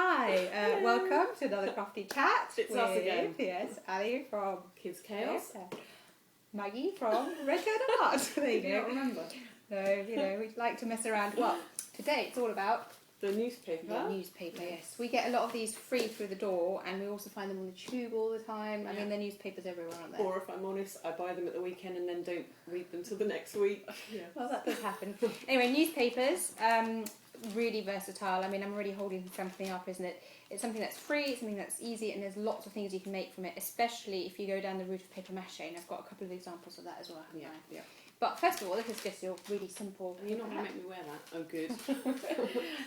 Hi, welcome to another crafty chat. It's us again. Yes, Ali from Kids Chaos. Maggie from Red Coat and Art. There you I go. don't remember. So, we like to mess around. Well, today it's all about The newspaper. the newspaper, yes. We get a lot of these free through the door, and we also find them on the tube all the time. I mean, they're newspapers everywhere, aren't they? Or if I'm honest, I buy them at the weekend and then don't read them till the next week. Yeah. Well, that does happen. Anyway, newspapers, really versatile. I mean, I'm already holding something up, isn't it? It's something that's free, it's something that's easy, and there's lots of things you can make from it, especially if you go down the route of paper mache, and I've got a couple of examples of that as well, haven't I? Yeah. But first of all, this is just your really simple... You're not going to make me wear that. Oh, good.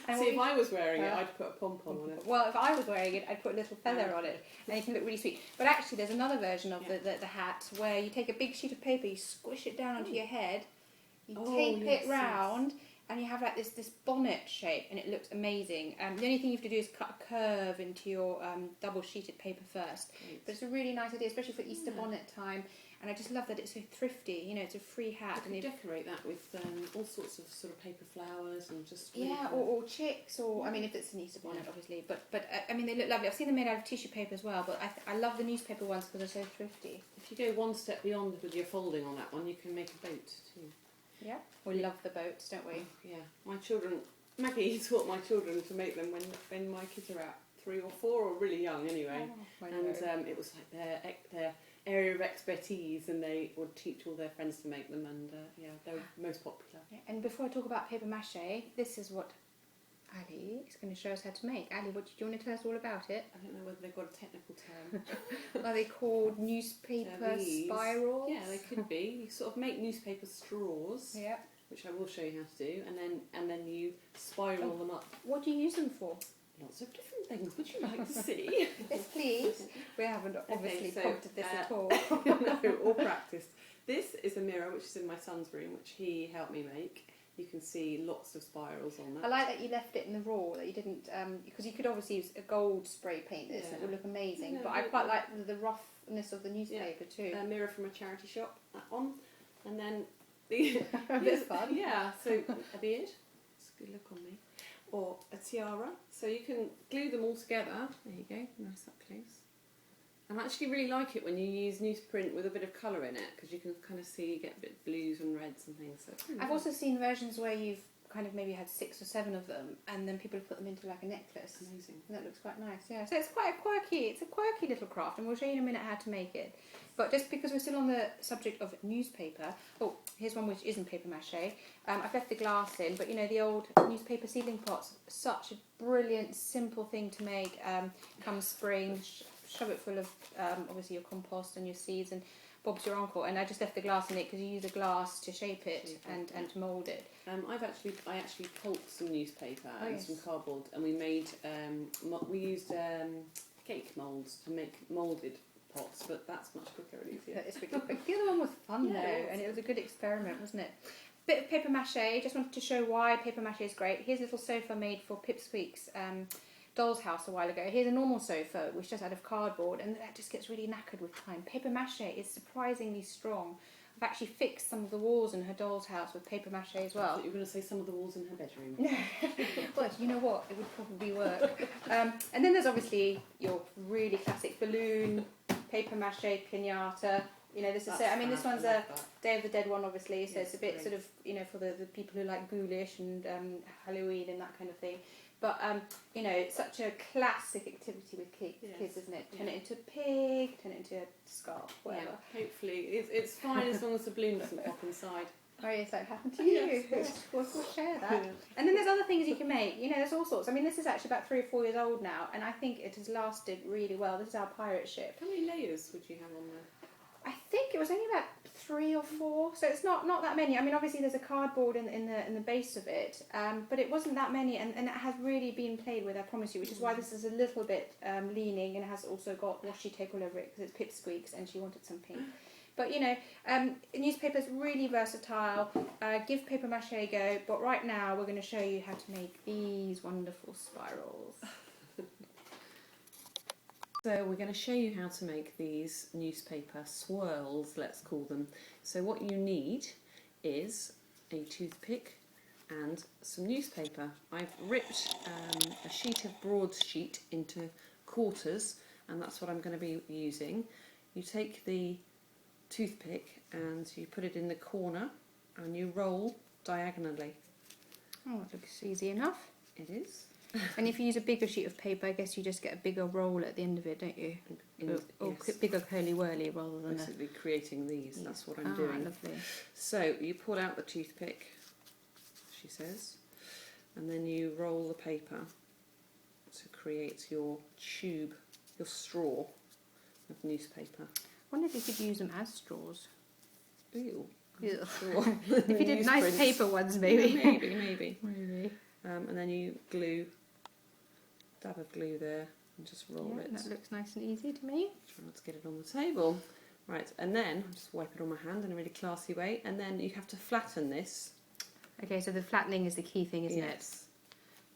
And See, if I was wearing it, I'd put a pom-pom on it. Well, if I was wearing it, I'd put a little feather on it, and it can look really sweet. But actually, there's another version of the hat where you take a big sheet of paper, you squish it down onto your head, you tape it round, and you have like this bonnet shape, and it looks amazing. The only thing you have to do is cut a curve into your double sheeted paper first. Great. But it's a really nice idea, especially for Easter bonnet time. And I just love that it's so thrifty. You know, it's a free hat. You can decorate that with all sorts of sort of paper flowers and just really or chicks, or I mean, if it's an Easter bonnet, obviously. But I mean, they look lovely. I've seen them made out of tissue paper as well. But I love the newspaper ones because they're so thrifty. If you go one step beyond with your folding on that one, you can make a boat too. Yeah, we love the boats, don't we? Yeah, my children. Maggie taught my children to make them when my kids are out 3 or 4 or really young anyway. And it was like their area of expertise, and they would teach all their friends to make them, and they were most popular. Yeah. And before I talk about paper mache, this is what Ali is going to show us how to make. Ali, do you want to tell us all about it? I don't know whether they've got a technical term. Are they called newspaper spirals? Yeah, they could be. You sort of make newspaper straws, which I will show you how to do, and then you spiral them up. What do you use them for? Lots of different things. Would you like to see? Yes, please. We haven't obviously prompted this at all. No, or practiced. This is a mirror which is in my son's room, which he helped me make. You can see lots of spirals on that. I like that you left it in the raw, that you didn't, because you could obviously use a gold spray paint this and it would look amazing. No, but I quite like the roughness of the newspaper too. A mirror from a charity shop, that one. And then the... That's fun. Yeah, so a beard. It's a good look on me. Or a tiara. So you can glue them all together. There you go, nice up close. And I actually really like it when you use newsprint with a bit of colour in it, because you can kind of see, you get a bit of blues and reds and things. So I've also seen versions where you've kind of maybe had 6 or 7 of them, and then people put them into like a necklace. Amazing. And that looks quite nice, yeah. So it's quite a quirky little craft, and we'll show you in a minute how to make it. But just because we're still on the subject of newspaper, here's one which isn't paper mache. I've left the glass in, but you know, the old newspaper seedling pots, such a brilliant, simple thing to make. Come spring, shove it full of obviously your compost and your seeds, and Bob's your uncle. And I just left the glass in it because you use a glass to shape it and to mould it. I actually pulped some newspaper and some cardboard, and we made we used cake moulds to make moulded pots, but that's much quicker and easier. That is really quick. The other one was fun though, and it was a good experiment, wasn't it? Bit of paper mache. Just wanted to show why paper mache is great. Here's a little sofa made for Pipsqueak's doll's house a while ago. Here's a normal sofa which just out of cardboard, and that just gets really knackered with time. Paper mache is surprisingly strong. I've actually fixed some of the walls in her doll's house with paper mache as well. I thought you were going to say some of the walls in her bedroom. Well, you know what? It would probably work. And then there's obviously your really classic balloon, paper mache pinata. You know, this is this one's a Day of the Dead one, obviously, so it's a bit sort of, you know, for the people who like ghoulish and Halloween and that kind of thing. But, you know, it's such a classic activity with kids, isn't it? Turn it into a pig, turn it into a scarf, whatever. Yeah, hopefully. It's fine as long as the balloon doesn't pop inside. Oh yes, that happened to you. Yes. We'll share that. Yeah. And then there's other things you can make. You know, there's all sorts. I mean, this is actually about 3 or 4 years old now, and I think it has lasted really well. This is our pirate ship. How many layers would you have on there? I think it was only about 3 or 4, so it's not that many. I mean, obviously there's a cardboard in the base of it, but it wasn't that many, and it has really been played with, I promise you, which is why this is a little bit leaning, and it has also got washi tape all over it because it's Pipsqueak's and she wanted some pink. But you know, newspaper's really versatile. Give paper mache a go, but right now we're going to show you how to make these wonderful spirals. So we're going to show you how to make these newspaper swirls, let's call them. So what you need is a toothpick and some newspaper. I've ripped a sheet of broadsheet into quarters, and that's what I'm going to be using. You take the toothpick and you put it in the corner and you roll diagonally. Oh, it looks easy enough. It is. And if you use a bigger sheet of paper, I guess you just get a bigger roll at the end of it, don't you? Or Yes. bigger curly whirly rather than Basically creating these, that's what I'm Ah, doing. lovely. So you pull out the toothpick, she says, and then you roll the paper to create your tube, your straw of newspaper. I wonder if you could use them as straws. Ew. Ew. Sure. If you did nice Newsprints. paper ones, maybe. Yeah, maybe. Maybe. And then you dab of glue there and just roll Yeah, it. that looks nice and easy to me. Try not to get it on the table. Right, and then I'll just wipe it on my hand in a really classy way, and then you have to flatten this. Okay, so the flattening is the key thing, isn't it? Yes.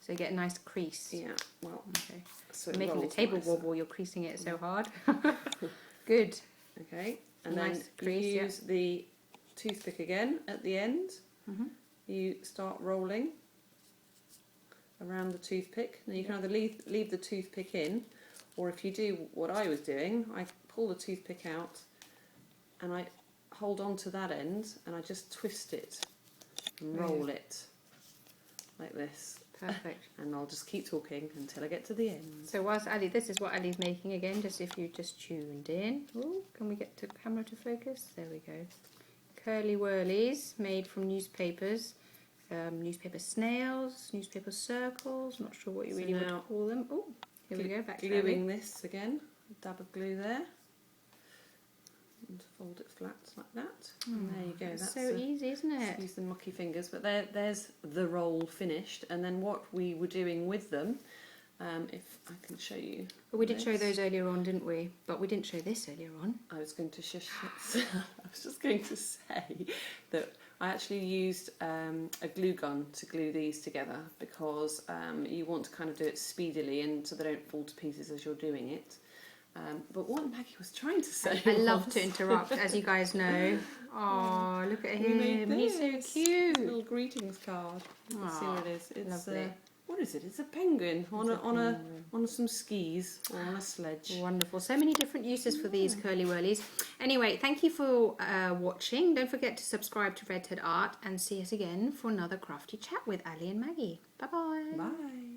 So you get a nice crease. Yeah, well, Okay. so it Making the rolls table nicer. wobble, you're creasing it so hard. Good. Okay, and Nice then crease, you yeah. use the toothpick again at the end. Mhm. You start rolling around the toothpick. Now you can either leave the toothpick in, or if you do what I was doing, I pull the toothpick out and I hold on to that end and I just twist it and roll it like this. Perfect. And I'll just keep talking until I get to the end. So whilst Ali, this is what Ali's making again, just if you just tuned in. Ooh, can we get the camera to focus? There we go. Curly whirlies made from newspapers, newspaper snails, newspaper circles. Not sure what you So really want to now call them. Oh, here we go. Back to gluing Ali. this again. A dab of glue there. And fold it flat like that. And there you go. It's That's so easy, isn't it? Use the mucky fingers, but there's the roll finished. And then what we were doing with them, if I can show you. But we did show this. those earlier on, didn't we? But we didn't show this earlier on. I was going to I was just going to say that I actually used a glue gun to glue these together because you want to kind of do it speedily and so they don't fall to pieces as you're doing it. But what Maggie was trying to say I love was- to interrupt, as you guys know. Oh, look at We made him. He's so this. cute. It's a little greetings card. You can see what it is. It's lovely. what is it? It's a penguin on It's a penguin. on some skis or on a sledge. Wonderful. So many different uses for these curly whirlies. Anyway, thank you for watching. Don't forget to subscribe to Redhead Art and see us again for another crafty chat with Ali and Maggie. Bye-bye. Bye.